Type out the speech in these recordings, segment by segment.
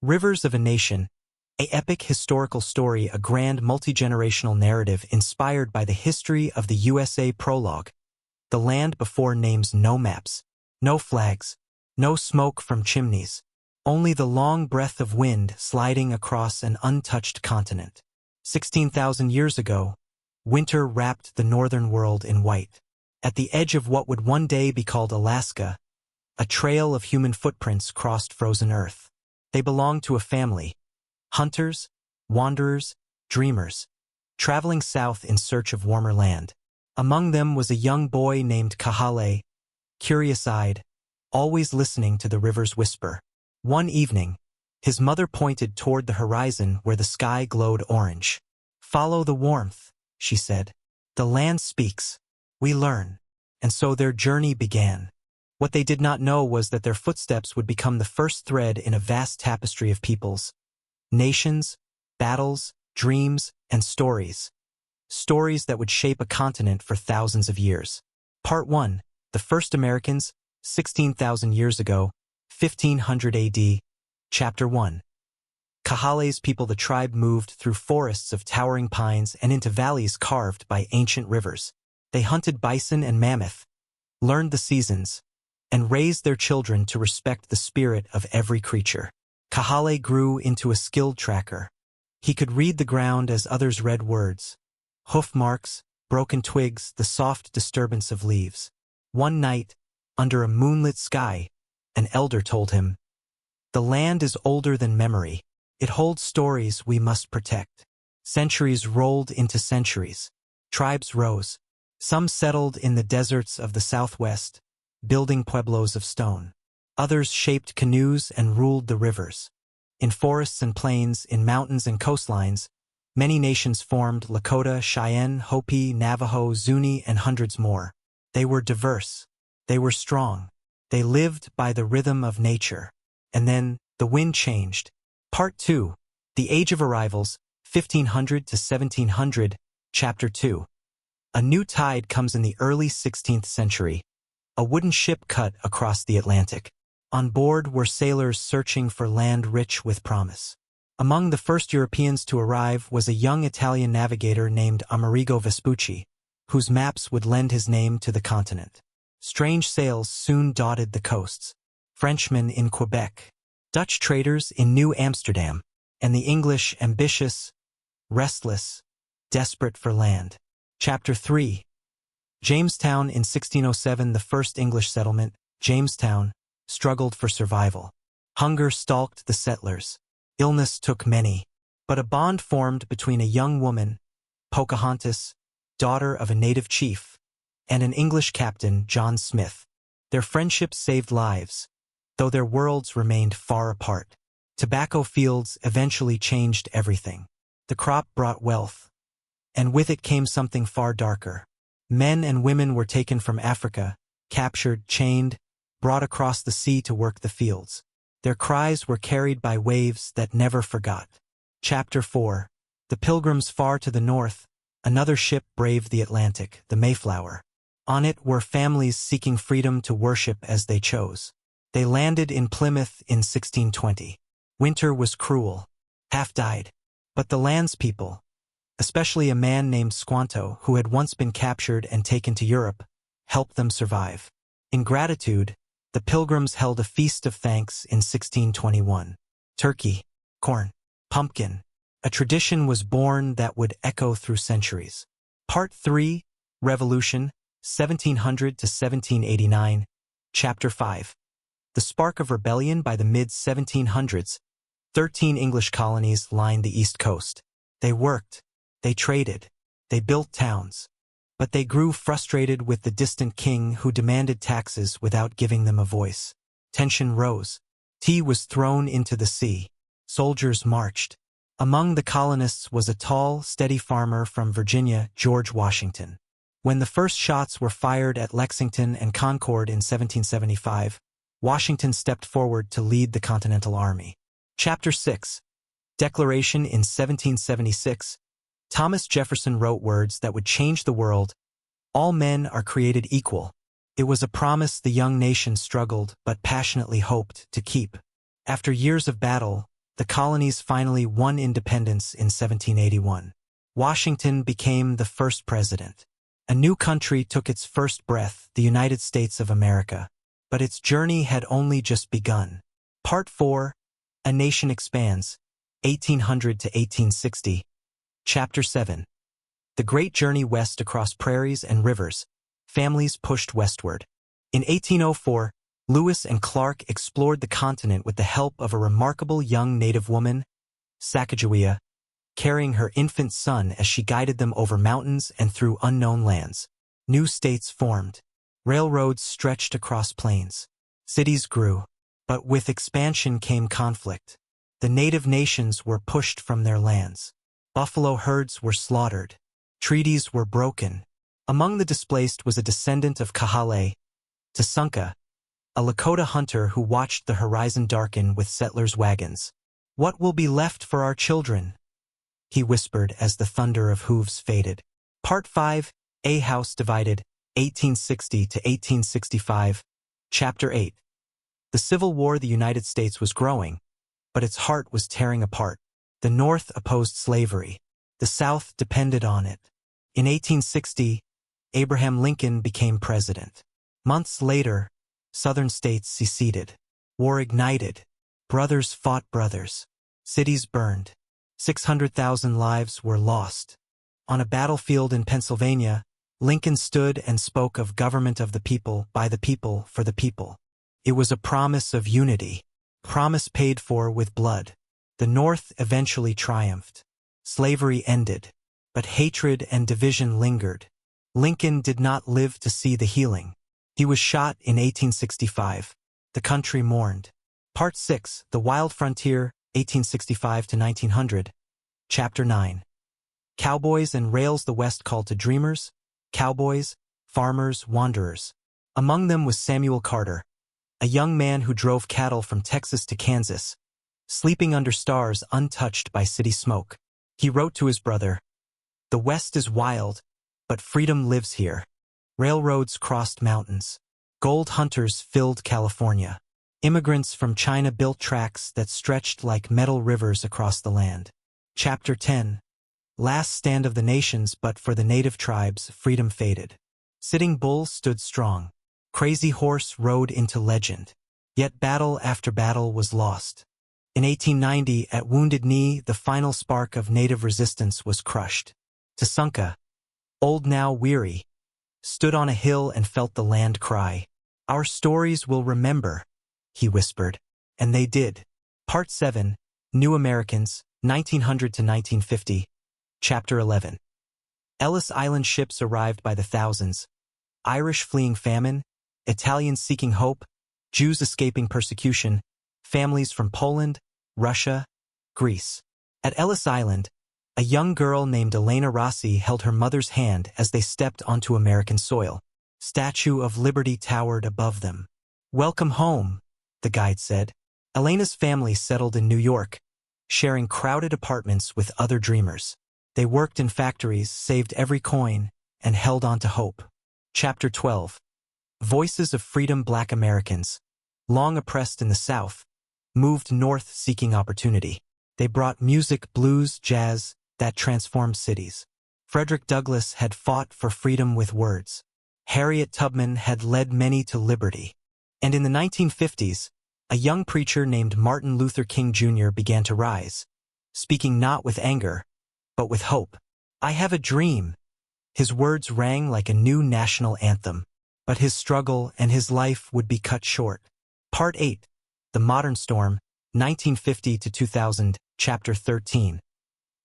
Rivers of a Nation, an epic historical story, a grand multi-generational narrative inspired by the history of the USA. Prologue. The land before names, no maps, no flags, no smoke from chimneys, only the long breath of wind sliding across an untouched continent. 16,000 years ago, winter wrapped the northern world in white. At the edge of what would one day be called Alaska, a trail of human footprints crossed frozen earth. They belonged to a family, hunters, wanderers, dreamers, traveling south in search of warmer land. Among them was a young boy named Kahale, curious-eyed, always listening to the river's whisper. One evening, his mother pointed toward the horizon where the sky glowed orange. "Follow the warmth," she said. "The land speaks. We learn." And so their journey began. What they did not know was that their footsteps would become the first thread in a vast tapestry of peoples, nations, battles, dreams, and stories. Stories that would shape a continent for thousands of years. Part 1. The First Americans, 16,000 years ago, 1500 AD. Chapter 1. Kahale's people. The tribe moved through forests of towering pines and into valleys carved by ancient rivers. They hunted bison and mammoth, learned the seasons, and raised their children to respect the spirit of every creature. Kahale grew into a skilled tracker. He could read the ground as others read words. Hoof marks, broken twigs, the soft disturbance of leaves. One night, under a moonlit sky, an elder told him, "The land is older than memory. It holds stories we must protect." Centuries rolled into centuries. Tribes rose. Some settled in the deserts of the Southwest, building pueblos of stone. Others shaped canoes and ruled the rivers. In forests and plains, in mountains and coastlines, many nations formed: Lakota, Cheyenne, Hopi, Navajo, Zuni, and hundreds more. They were diverse. They were strong. They lived by the rhythm of nature. And then, the wind changed. Part 2. The Age of Arrivals, 1500 to 1700, Chapter 2. A new tide comes in the early 16th century. A wooden ship cut across the Atlantic. On board were sailors searching for land rich with promise. Among the first Europeans to arrive was a young Italian navigator named Amerigo Vespucci, whose maps would lend his name to the continent. Strange sails soon dotted the coasts. Frenchmen in Quebec, Dutch traders in New Amsterdam, and the English ambitious, restless, desperate for land. Chapter 3. Jamestown in 1607. The first English settlement, Jamestown, struggled for survival. Hunger stalked the settlers. Illness took many. But a bond formed between a young woman, Pocahontas, daughter of a native chief, and an English captain, John Smith. Their friendship saved lives, though their worlds remained far apart. Tobacco fields eventually changed everything. The crop brought wealth, and with it came something far darker. Men and women were taken from Africa, captured, chained, brought across the sea to work the fields. Their cries were carried by waves that never forgot. Chapter 4. The Pilgrims. Far to the north, another ship braved the Atlantic, the Mayflower. On it were families seeking freedom to worship as they chose. They landed in Plymouth in 1620. Winter was cruel. Half died. But the landspeople, especially a man named Squanto, who had once been captured and taken to Europe, helped them survive. In gratitude, the Pilgrims held a feast of thanks in 1621. Turkey, corn, pumpkin. A tradition was born that would echo through centuries. Part 3. Revolution, 1700 to 1789. Chapter 5. The spark of rebellion. By the mid-1700s, 13 English colonies lined the East Coast. They worked, they traded, they built towns. But they grew frustrated with the distant king who demanded taxes without giving them a voice. Tension rose. Tea was thrown into the sea. Soldiers marched. Among the colonists was a tall, steady farmer from Virginia, George Washington. When the first shots were fired at Lexington and Concord in 1775, Washington stepped forward to lead the Continental Army. Chapter 6. Declaration in 1776. Thomas Jefferson wrote words that would change the world. All men are created equal. It was a promise the young nation struggled but passionately hoped to keep. After years of battle, The colonies finally won independence in 1781. Washington became the first president. A new country took its first breath, the United States of America. But its journey had only just begun. Part 4, A Nation Expands, 1800 to 1860. Chapter 7. The Great Journey West across prairies and rivers. Families pushed westward. In 1804, Lewis and Clark explored the continent with the help of a remarkable young native woman, Sacagawea, carrying her infant son as she guided them over mountains and through unknown lands. New states formed. Railroads stretched across plains. Cities grew. But with expansion came conflict. The native nations were pushed from their lands. Buffalo herds were slaughtered. Treaties were broken. Among the displaced was a descendant of Kahale, Tasunka, a Lakota hunter who watched the horizon darken with settlers' wagons. "What will be left for our children?" he whispered as the thunder of hooves faded. Part 5, A House Divided, 1860 to 1865. Chapter 8. The Civil War. The United States was growing, but its heart was tearing apart. The North opposed slavery. The South depended on it. In 1860, Abraham Lincoln became president. Months later, Southern states seceded. War ignited. Brothers fought brothers. Cities burned. 600,000 lives were lost. On a battlefield in Pennsylvania, Lincoln stood and spoke of government of the people, by the people, for the people. It was a promise of unity, promise paid for with blood. The North eventually triumphed. Slavery ended, but hatred and division lingered. Lincoln did not live to see the healing. He was shot in 1865. The country mourned. Part 6, The Wild Frontier, 1865 to 1900. Chapter 9. Cowboys and rails. The West called to dreamers, cowboys, farmers, wanderers. Among them was Samuel Carter, a young man who drove cattle from Texas to Kansas, sleeping under stars untouched by city smoke. He wrote to his brother, "The West is wild, but freedom lives here." Railroads crossed mountains. Gold hunters filled California. Immigrants from China built tracks that stretched like metal rivers across the land. Chapter 10. Last stand of the nations, but for the native tribes, freedom faded. Sitting Bull stood strong. Crazy Horse rode into legend. Yet battle after battle was lost. In 1890, at Wounded Knee, the final spark of native resistance was crushed. Tasunka, old now weary, stood on a hill and felt the land cry. "Our stories will remember," he whispered. And they did. Part 7, New Americans, 1900 to 1950. Chapter 11. Ellis Island ships arrived by the thousands. Irish fleeing famine, Italians seeking hope, Jews escaping persecution, families from Poland, Russia, Greece. At Ellis Island, a young girl named Elena Rossi held her mother's hand as they stepped onto American soil. Statue of Liberty towered above them. "Welcome home," the guide said. Elena's family settled in New York, sharing crowded apartments with other dreamers. They worked in factories, saved every coin, and held on to hope. Chapter 12. Voices of Freedom. Black Americans, long oppressed in the South, moved north seeking opportunity. They brought music, blues, jazz, that transformed cities. Frederick Douglass had fought for freedom with words. Harriet Tubman had led many to liberty. And in the 1950s, a young preacher named Martin Luther King Jr. began to rise, speaking not with anger, but with hope. "I have a dream." His words rang like a new national anthem. But his struggle and his life would be cut short. Part 8, The Modern Storm, 1950 to 2000, Chapter 13.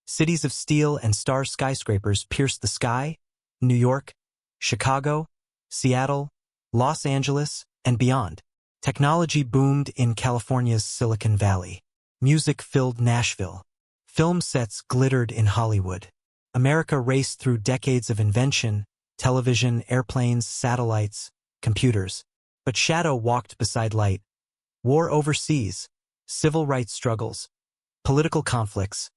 Cities of steel and star skyscrapers pierced the sky. New York, Chicago, Seattle, Los Angeles, and beyond. Technology boomed in California's Silicon Valley. Music filled Nashville. Film sets glittered in Hollywood. America raced through decades of invention, television, airplanes, satellites, computers. But shadow walked beside light. War overseas, civil rights struggles, political conflicts,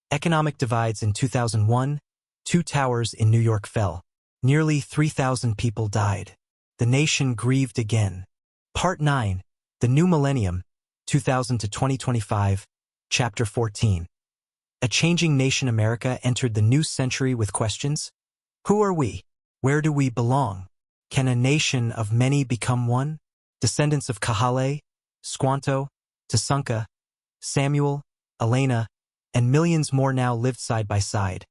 economic divides. In 2001, 2 towers in New York fell. Nearly 3,000 people died. The nation grieved again. Part 9, The New Millennium, 2000 to 2025. Chapter 14. A changing nation America entered the new century with questions. Who are we? Where do we belong? Can a nation of many become one? Descendants of Kahale, Squanto, Tasunka, Samuel, Elena, and millions more now lived side by side.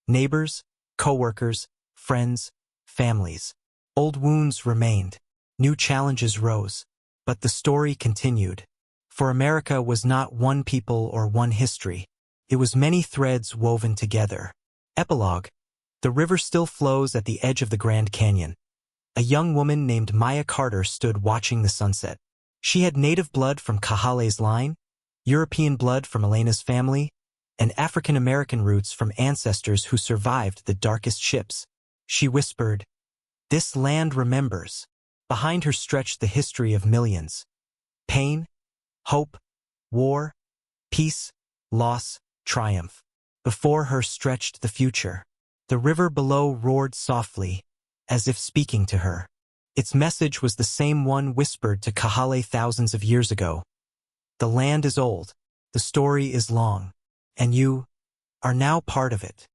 Neighbors, co-workers, friends, families. Old wounds remained. New challenges rose. But the story continued. For America was not one people or one history. It was many threads woven together. Epilogue. The river still flows at the edge of the Grand Canyon. A young woman named Maya Carter stood watching the sunset. She had native blood from Kahale's line, European blood from Elena's family, and African-American roots from ancestors who survived the darkest ships. She whispered, "This land remembers." Behind her stretched the history of millions. Pain, hope, war, peace, loss, triumph. Before her stretched the future. The river below roared softly, as if speaking to her. Its message was the same one whispered to Kahale thousands of years ago. The land is old, the story is long, and you are now part of it.